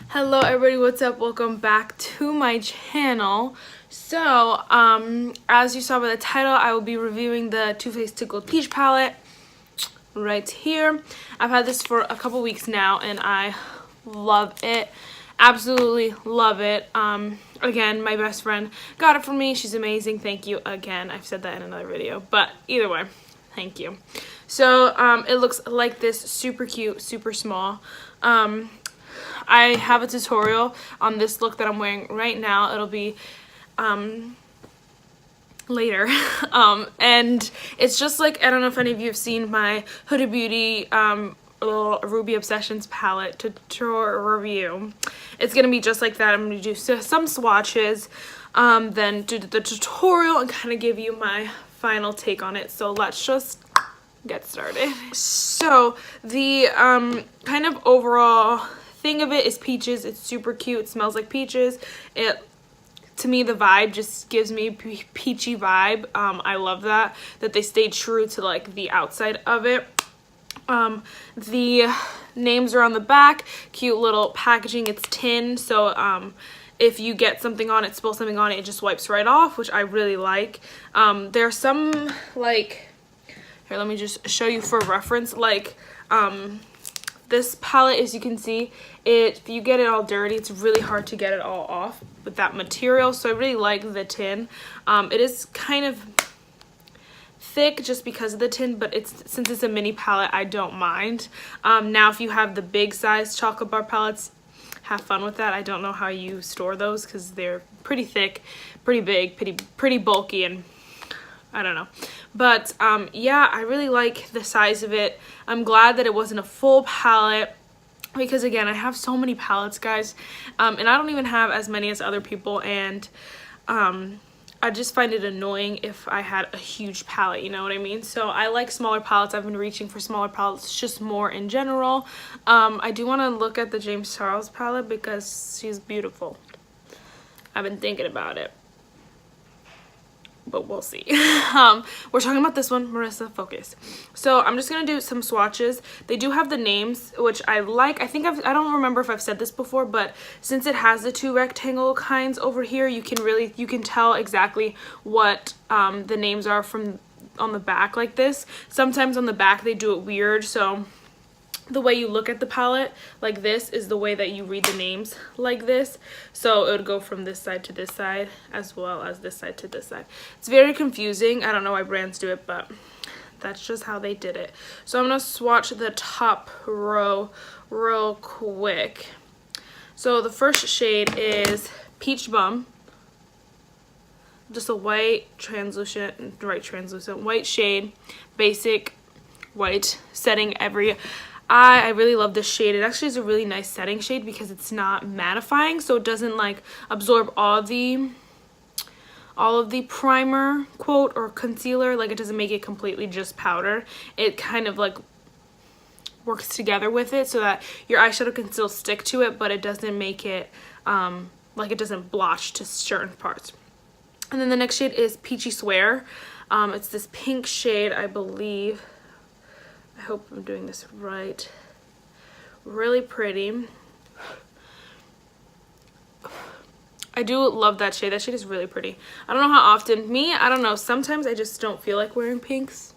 Hello everybody, what's up? Welcome back to my channel. So, as you saw by the title, I will be reviewing the Too Faced Tickled Peach palette right here. I've had this for a couple weeks now and I love it. Absolutely love it. Again, my best friend got it for me. She's amazing. Thank you again. I've said that in another video, but either way, thank you. So, it looks like this, super cute, super small. I have a tutorial on this look that I'm wearing right now. It'll be later. And it's just like, I don't know if any of you have seen my Huda Beauty little Ruby Obsessions palette tutorial review. It's gonna be just like that. I'm gonna do some swatches, then do the tutorial and kind of give you my final take on it. So let's just get started. So the kind of overall thing of it is peaches. It's super cute. It smells like peaches. To me, the vibe just gives me peachy vibe. I love that they stayed true to like the outside of it. The names are on the back. Cute little packaging. It's tin, so if you get something on it, spill something on it, it just wipes right off, which I really like. There's some like, here, let me just show you for reference, like this palette, as you can see, if you get it all dirty, it's really hard to get it all off with that material. So I really like the tin. It is kind of thick just because of the tin, but since it's a mini palette, I don't mind. Now if you have the big size chocolate bar palettes, have fun with that. I don't know how you store those because they're pretty thick, pretty big, pretty bulky, and I don't know. But yeah, I really like the size of it. I'm glad that it wasn't a full palette because, again, I have so many palettes, guys, and I don't even have as many as other people, and I just find it annoying if I had a huge palette, you know what I mean? So I like smaller palettes. I've been reaching for smaller palettes just more in general. I do want to look at the James Charles palette because she's beautiful. I've been thinking about it, but we'll see. We're talking about this one, Marissa, focus. So I'm just gonna do some swatches. They do have the names, which I like. I don't remember if I've said this before, but since it has the two rectangle kinds over here, you can tell exactly what the names are from on the back like this. Sometimes on the back they do it weird, so the way you look at the palette like this is the way that you read the names like this. So it would go from this side to this side as well as this side to this side. It's very confusing. I don't know why brands do it, but that's just how they did it. So I'm gonna swatch the top row real quick. So the first shade is Peach Bum. Just a white translucent white shade, basic white setting every. I really love this shade. It actually is a really nice setting shade because it's not mattifying, so it doesn't like absorb all of the primer quote or concealer. Like, it doesn't make it completely just powder. It kind of like works together with it so that your eyeshadow can still stick to it, but it doesn't make it like it doesn't blotch to certain parts. And then the next shade is Peachy Swear. It's this pink shade, I believe. I hope I'm doing this right. Really pretty. I do love that shade. That shade is really pretty. I don't know how often. I don't know. Sometimes I just don't feel like wearing pinks.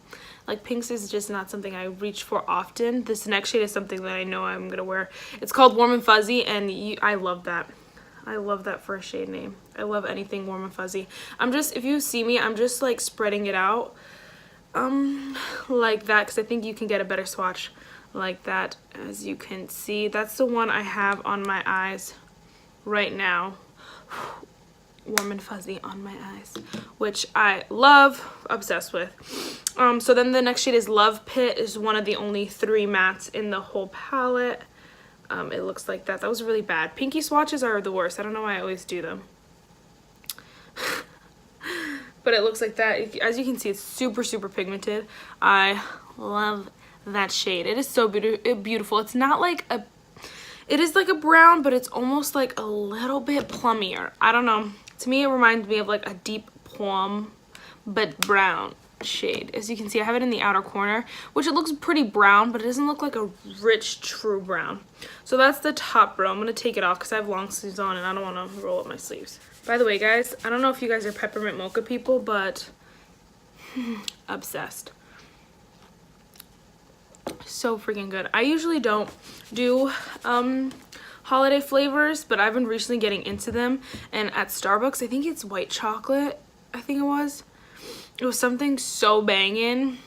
Like, pinks is just not something I reach for often. This next shade is something that I know I'm going to wear. It's called Warm and Fuzzy, and I love that. I love that for a shade name. I love anything warm and fuzzy. If you see me, I'm just like spreading it out. Like that, because I think you can get a better swatch like that. As you can see, that's the one I have on my eyes right now. Warm and fuzzy on my eyes, which I love, obsessed with. So then the next shade is Love Pit. Is one of the only 3 mattes in the whole palette. It looks like that. That was really bad. Pinky swatches are the worst. I don't know why I always do them. But it looks like that. As you can see, it's super, super pigmented. I love that shade. It is so beautiful. It's not like a... It is like a brown, but it's almost like a little bit plummier. I don't know. To me, it reminds me of like a deep plum, but brown. shade. As you can see, I have it in the outer corner, which it looks pretty brown, but it doesn't look like a rich, true brown. So that's the top row. I'm going to take it off because I have long sleeves on and I don't want to roll up my sleeves. By the way, guys, I don't know if you guys are peppermint mocha people, but obsessed. So freaking good. I usually don't do holiday flavors, but I've been recently getting into them. And at Starbucks, I think it's white chocolate, I think it was something so banging.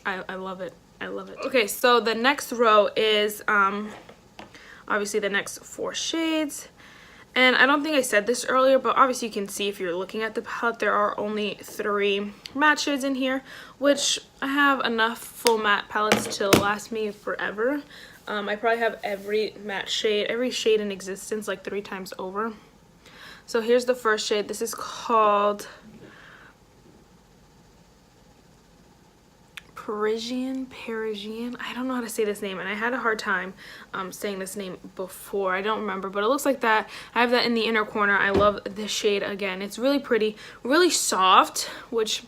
I love it. I love it. Okay, so the next row is obviously the next 4 shades. And I don't think I said this earlier, but obviously you can see if you're looking at the palette, there are only 3 matte shades in here, which I have enough full matte palettes to last me forever. I probably have every matte shade, every shade in existence like 3 times over. So here's the first shade. This is called Parisian. I don't know how to say this name, and I had a hard time saying this name before. I don't remember, but it looks like that. I have that in the inner corner. I love this shade. Again, it's really pretty, really soft, which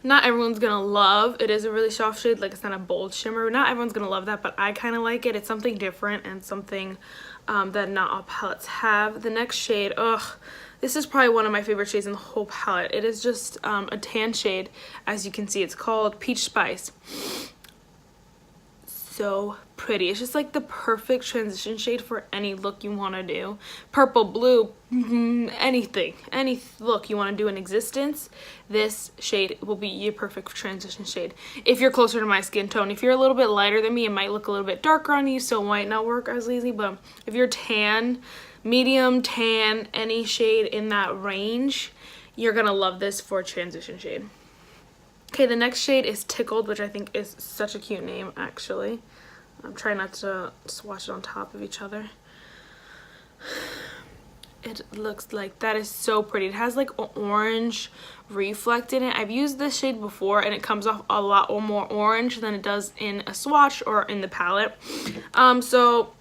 not everyone's gonna love. It is a really soft shade, like it's not a bold shimmer. Not everyone's gonna love that, but I kind of like it. It's something different and something that not all palettes have. The next shade, this is probably one of my favorite shades in the whole palette. It is just a tan shade. As you can see, it's called Peach Spice. So pretty. It's just like the perfect transition shade for any look you want to do. Purple, blue, anything. Any look you want to do in existence, this shade will be your perfect transition shade. If you're closer to my skin tone. If you're a little bit lighter than me, it might look a little bit darker on you, so it might not work as easy. But if you're tan, medium, tan, any shade in that range, you're gonna love this for transition shade. Okay, the next shade is Tickled, which I think is such a cute name, actually. I'm trying not to swatch it on top of each other. It looks like that is so pretty. It has like an orange reflect in it. I've used this shade before, and it comes off a lot more orange than it does in a swatch or in the palette. So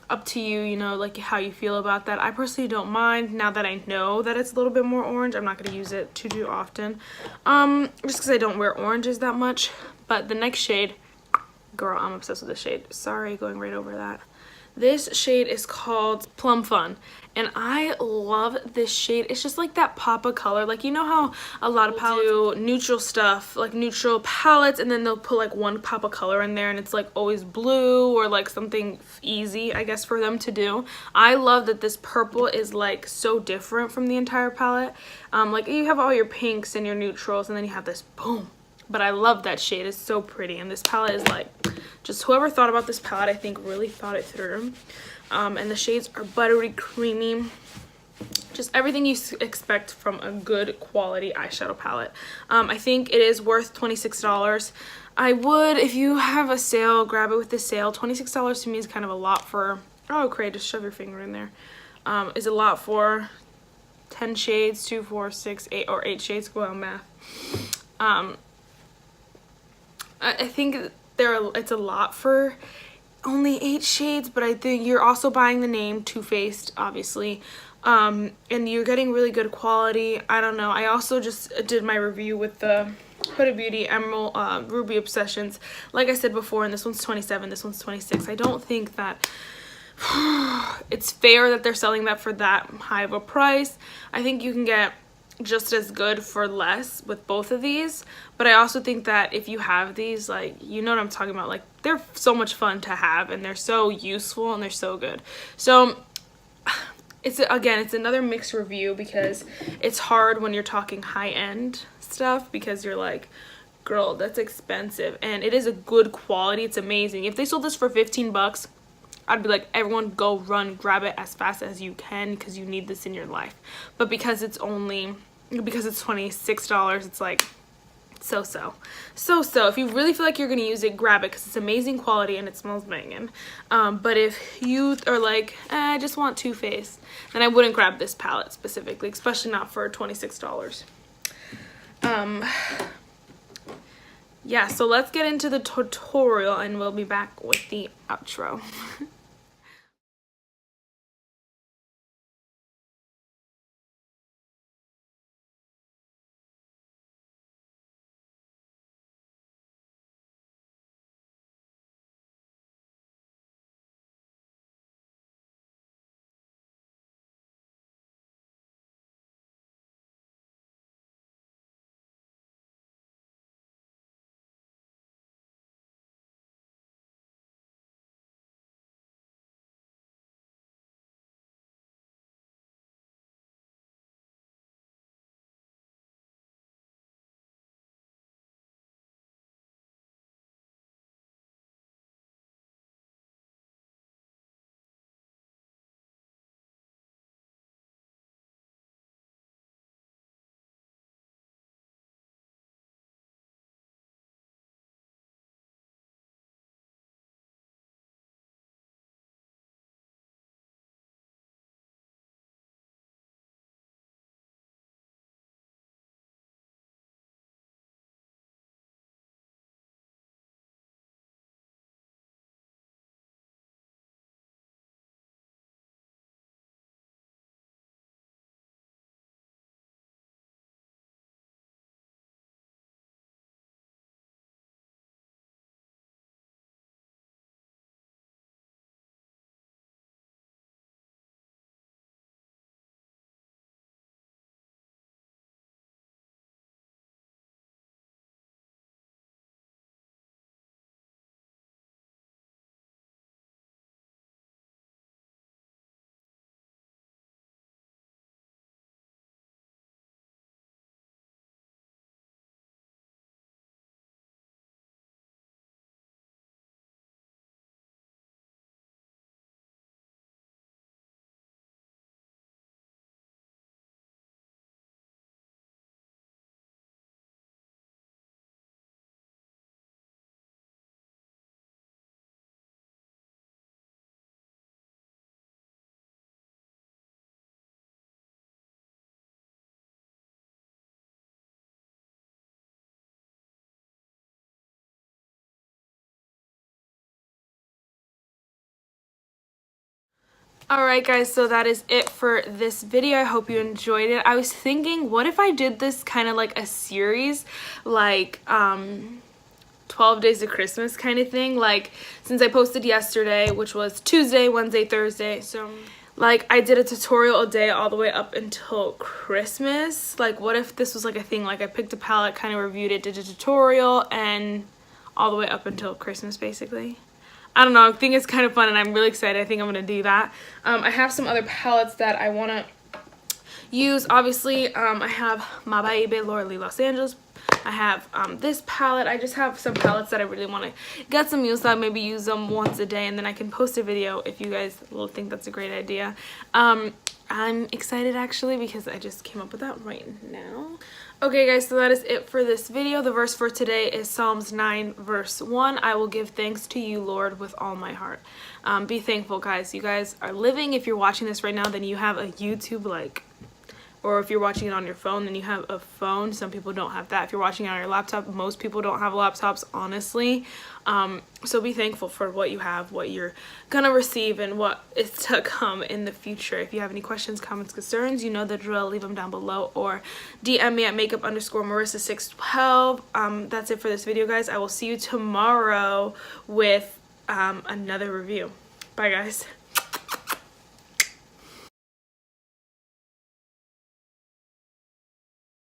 up to you, you know, like how you feel about that. I personally don't mind. Now that I know that it's a little bit more orange, I'm not going to use it too often, just because I don't wear oranges that much. But the next shade, girl, I'm obsessed with this shade. Sorry, going right over that. This shade is called Plum Fun, and I love this shade. It's just like that pop of color. Like, you know how a lot of palettes do neutral stuff, like neutral palettes, and then they'll put like one pop of color in there, and it's like always blue or like something easy, I guess, for them to do. I love that this purple is like so different from the entire palette. Like you have all your pinks and your neutrals, and then you have this boom. But I love that shade. It's so pretty, and this palette is like, just whoever thought about this palette, I think really thought it through. And the shades are buttery, creamy, just everything you expect from a good quality eyeshadow palette. I think it is worth $26. I would, if you have a sale, grab it with the sale. $26 to me is kind of a lot for, oh great, just shove your finger in there. Is a lot for 10 shades, 2, 4, 6, 8, or 8 shades, well, math. I think it's a lot for only 8 shades, but I think you're also buying the name Too Faced, obviously, and you're getting really good quality. I don't know. I also just did my review with the Huda Beauty Emerald Ruby Obsessions. Like I said before, and this one's 27, this one's 26. I don't think that it's fair that they're selling that for that high of a price. I think you can get just as good for less with both of these, but I also think that if you have these, like, you know what I'm talking about, like, they're so much fun to have, and they're so useful, and they're so good. So it's, again, it's another mixed review, because it's hard when you're talking high-end stuff, because you're like, girl, that's expensive, and it is a good quality. It's amazing. If they sold this for 15 bucks, I'd be like, everyone go run, grab it as fast as you can, because you need this in your life. But because it's $26, it's like so. If you really feel like you're gonna use it, grab it, because it's amazing quality and it smells banging. But if you are like, I just want Too Faced, then I wouldn't grab this palette specifically, especially not for $26. Yeah, so let's get into the tutorial, and we'll be back with the outro. Alright guys, so that is it for this video. I hope you enjoyed it. I was thinking, what if I did this kind of like a series, like 12 days of Christmas kind of thing, like since I posted yesterday, which was Tuesday, Wednesday, Thursday, so like I did a tutorial a day all the way up until Christmas. Like what if this was like a thing, like I picked a palette, kind of reviewed it, did a tutorial, and all the way up until Christmas basically. I don't know, I think it's kind of fun and I'm really excited. I think I'm going to do that. I have some other palettes that I want to use. Obviously, I have My Baby Laura Los Angeles. I have this palette. I just have some palettes that I really want to get some use of. Maybe use them once a day and then I can post a video if you guys will think that's a great idea. I'm excited actually because I just came up with that right now. Okay guys, so that is it for this video. The verse for today is Psalms 9 verse 1. I will give thanks to you, Lord, with all my heart. Be thankful, guys. You guys are living. If you're watching this right now, then you have a YouTube, like, or if you're watching it on your phone, then you have a phone. Some people don't have that. If you're watching it on your laptop, most people don't have laptops, honestly. So be thankful for what you have, what you're gonna receive, and what is to come in the future. If you have any questions, comments, concerns, you know the drill. Leave them down below or DM me at makeup_Marissa612. That's it for this video, guys. I will see you tomorrow with another review. Bye, guys.